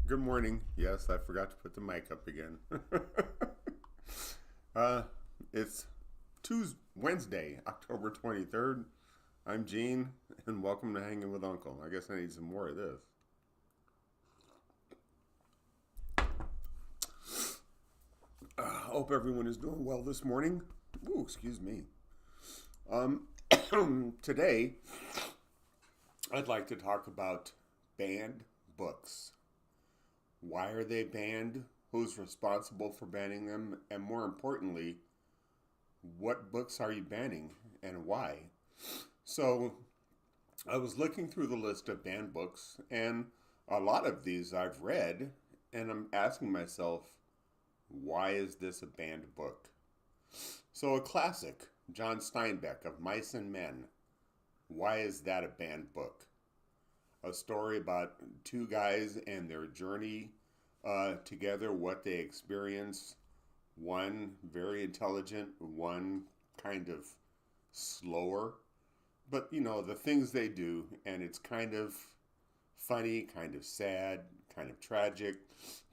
Good morning. Yes, I forgot to put the mic up again. uh, it's Wednesday, October 23rd. I'm Gene, and welcome to Hanging with Uncle. I guess I need some more of this. Hope everyone is doing well this morning. Ooh, excuse me. Um, Today, I'd like to talk about banned books. Why are they banned? Who's responsible for banning them? And more importantly, what books are you banning and why? So, I was looking through the list of banned books, and a lot of these I've read, and I'm asking myself, why is this a banned book? So, a classic, John Steinbeck of Mice and Men. Why is that a banned book? A story about two guys and their journey together, what they experience. One very intelligent, one kind of slower. But, the things they do, and it's kind of funny, kind of sad, kind of tragic,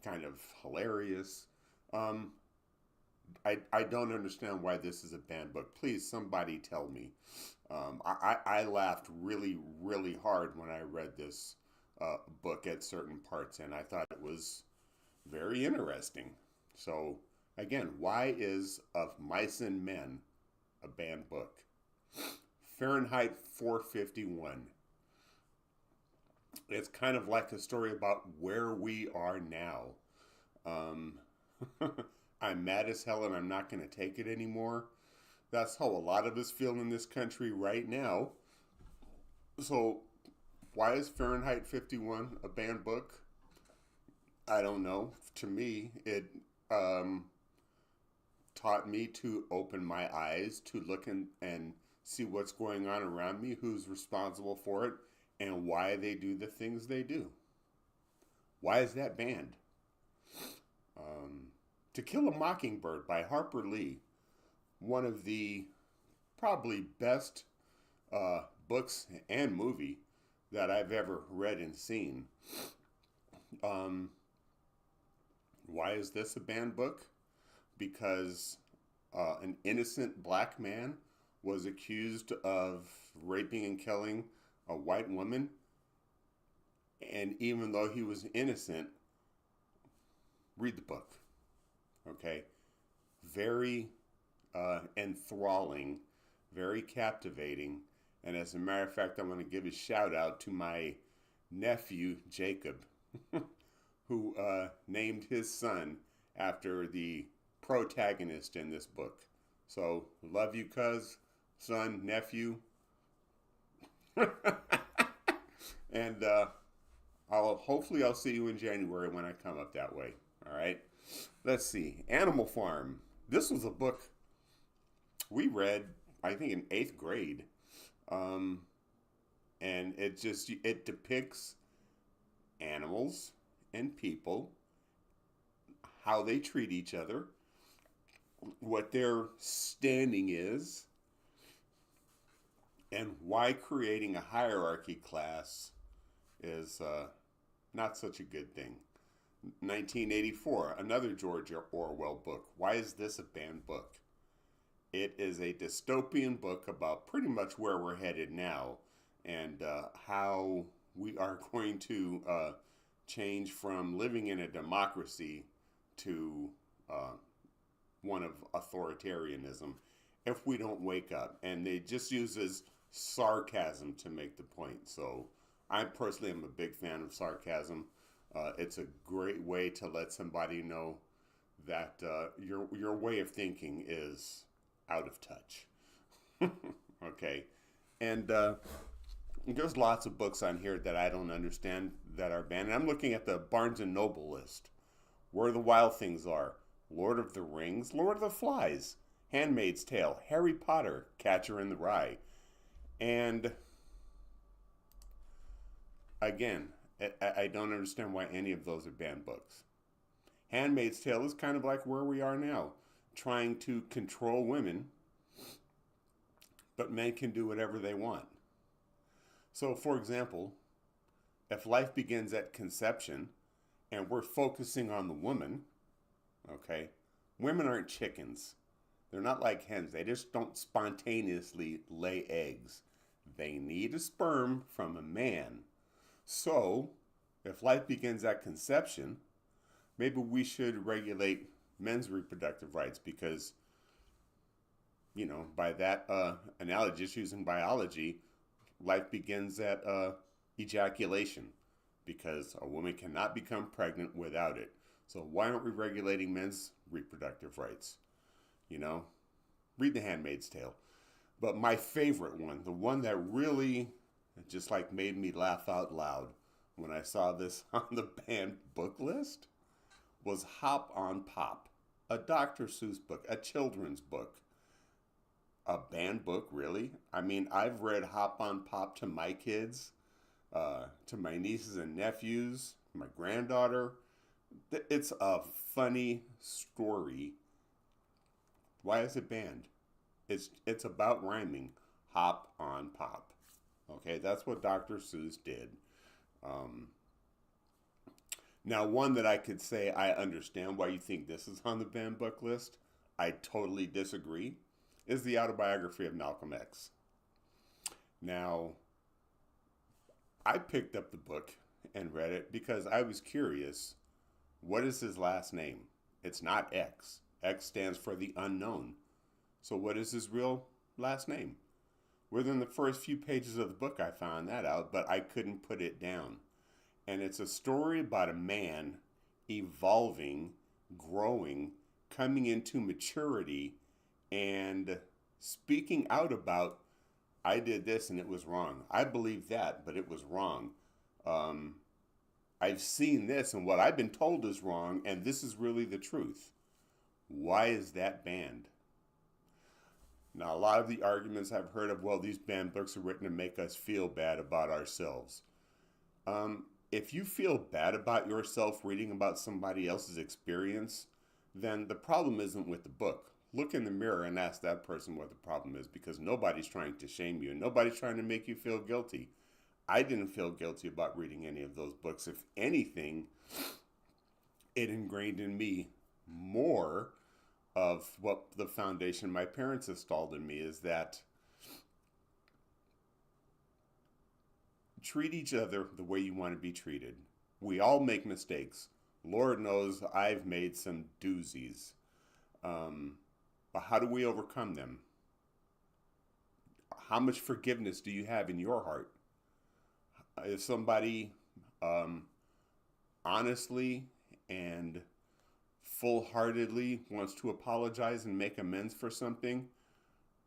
kind of hilarious. Um, I don't understand why this is a banned book. Please, somebody tell me. I laughed really, really hard when I read this book at certain parts, and I thought it was very interesting. So, again, why is Of Mice and Men a banned book? Fahrenheit 451. It's kind of like a story about where we are now. Um, I'm mad as hell and I'm not going to take it anymore. That's how a lot of us feel in this country right now. So, why is Fahrenheit 51 a banned book? I don't know. To me, it um, taught me to open my eyes to look and see what's going on around me, who's responsible for it, and why they do the things they do. Why is that banned? To Kill a Mockingbird by Harper Lee, one of the probably best books and movie that I've ever read and seen. Um, why is this a banned book? Because an innocent black man was accused of raping and killing a white woman, and even though he was innocent, read the book. Okay, very enthralling, very captivating, and as a matter of fact, I'm going to give a shout out to my nephew Jacob, who named his son after the protagonist in this book. So, love you, cuz, son, nephew. And I'll see you in January when I come up that way. All right. Let's see. Animal Farm. This was a book we read, I think, in eighth grade, um, and it depicts animals and people, how they treat each other, what their standing is, and why creating a hierarchy class is not such a good thing. 1984, another George Orwell book. Why is this a banned book? It is a dystopian book about pretty much where we're headed now and how we are going to change from living in a democracy to one of authoritarianism if we don't wake up. And they just uses sarcasm to make the point. So I personally am a big fan of sarcasm. It's a great way to let somebody know that your way of thinking is out of touch. Okay, and there's lots of books on here that I don't understand that are banned. And I'm looking at the Barnes and Noble list. Where the Wild Things Are, Lord of the Rings, Lord of the Flies, Handmaid's Tale, Harry Potter, Catcher in the Rye, and again, I don't understand why any of those are banned books. Handmaid's Tale is kind of like where we are now, trying to control women, but men can do whatever they want. So, for example, if life begins at conception and we're focusing on the woman, okay? Women aren't chickens. They're not like hens. They just don't spontaneously lay eggs. They need a sperm from a man. So, if life begins at conception, maybe we should regulate men's reproductive rights because, by that analogy, just using biology, life begins at ejaculation because a woman cannot become pregnant without it. So why aren't we regulating men's reproductive rights? You know, read The Handmaid's Tale. But my favorite one, the one that really just like made me laugh out loud when I saw this on the banned book list, was Hop on Pop, a Dr. Seuss book, a children's book. A banned book, really? I mean, I've read Hop on Pop to my kids, to my nieces and nephews, my granddaughter. It's a funny story. Why is it banned? It's about rhyming. Hop on Pop. Okay, that's what Dr. Seuss did. Um, Now, one that I could say I understand why you think this is on the banned book list, I totally disagree, is the autobiography of Malcolm X. Now, I picked up the book and read it because I was curious. What is his last name? It's not X. X stands for the unknown. So what is his real last name? Within the first few pages of the book, I found that out, but I couldn't put it down. And it's a story about a man evolving, growing, coming into maturity, and speaking out about, I did this and it was wrong. I believe that, but it was wrong. I've seen this and what I've been told is wrong, and this is really the truth. Why is that banned? Now, a lot of the arguments I've heard of, well, these banned books are written to make us feel bad about ourselves. If you feel bad about yourself reading about somebody else's experience, then the problem isn't with the book. Look in the mirror and ask that person what the problem is, because nobody's trying to shame you and nobody's trying to make you feel guilty. I didn't feel guilty about reading any of those books. If anything, it ingrained in me more of what the foundation my parents installed in me, is that treat each other the way you want to be treated. We all make mistakes. Lord knows I've made some doozies. But how do we overcome them? How much forgiveness do you have in your heart? If somebody honestly and full-heartedly wants to apologize and make amends for something,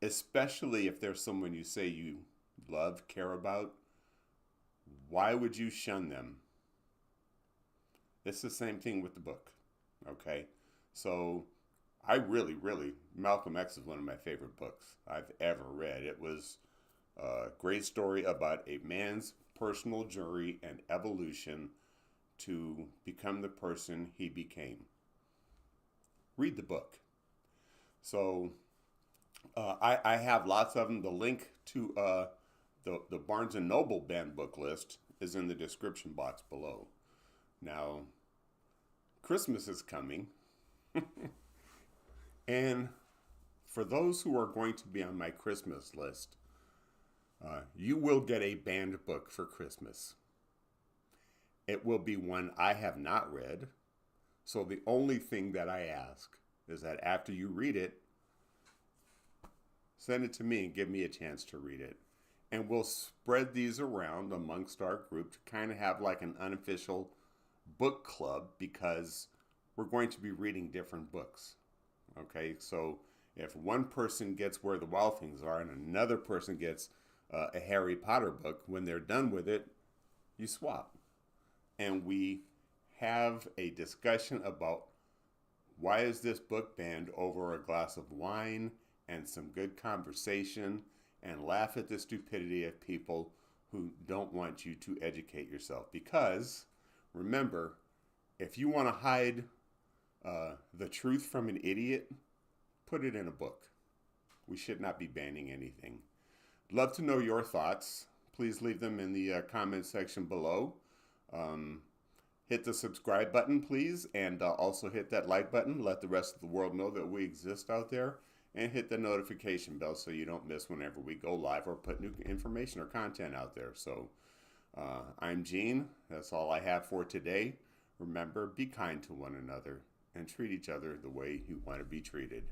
especially if there's someone you say you love, care about, why would you shun them? It's the same thing with the book, okay? So I really, Malcolm X is one of my favorite books I've ever read. It was a great story about a man's personal journey and evolution to become the person he became. Read the book. So I have lots of them. The link to the Barnes & Noble banned book list is in the description box below. Now, Christmas is coming. And for those who are going to be on my Christmas list, you will get a banned book for Christmas. It will be one I have not read. So the only thing that I ask is that after you read it, send it to me and give me a chance to read it. And we'll spread these around amongst our group to kind of have like an unofficial book club, because we're going to be reading different books. Okay, so if one person gets Where the Wild Things Are and another person gets a Harry Potter book, when they're done with it, you swap. And we have a discussion about why is this book banned over a glass of wine and some good conversation, and laugh at the stupidity of people who don't want you to educate yourself. Because remember, if you want to hide the truth from an idiot, put it in a book. We should not be banning anything. Love to know your thoughts. Please leave them in the comment section below. Hit the subscribe button, please, and also hit that like button. Let the rest of the world know that we exist out there. And hit the notification bell so you don't miss whenever we go live or put new information or content out there. So I'm Gene. That's all I have for today. Remember, be kind to one another and treat each other the way you want to be treated.